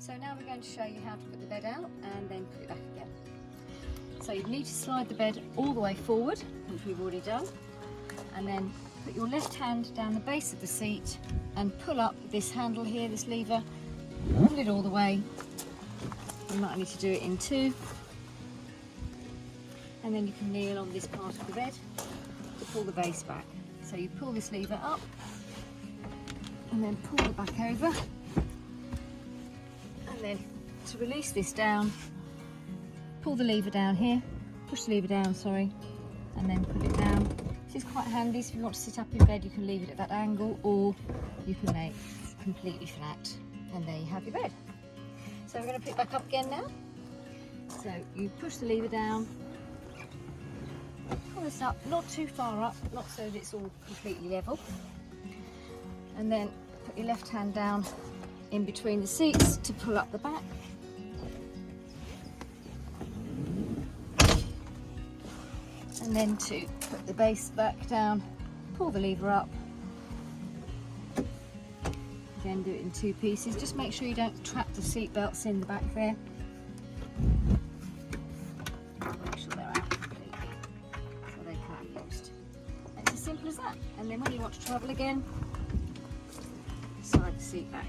So now we're going to show you how to put the bed out and then put it back again. So you need to slide the bed all the way forward, which we've already done, and then put your left hand down the base of the seat and pull up this handle here, this lever, pull it all the way. You might need to do it in two, and then you can kneel on this part of the bed to pull the base back. So you pull this lever up and then pull it back over, and then to release this down, pull the lever down here, push the lever down, sorry, and then pull it down. This is quite handy, so if you want to sit up in bed you can leave it at that angle, or you can lay it completely flat, and there you have your bed. So we're going to put it back up again now. So you push the lever down, pull this up, not too far up, not so that it's all completely level, and then put your left hand down in between the seats to pull up the back. And then to put the base back down, pull the lever up. Again, do it in two pieces. Just make sure you don't trap the seat belts in the back there. Make sure they're out completely so they can be used. It's as simple as that. And then when you want to travel again, slide the seat back.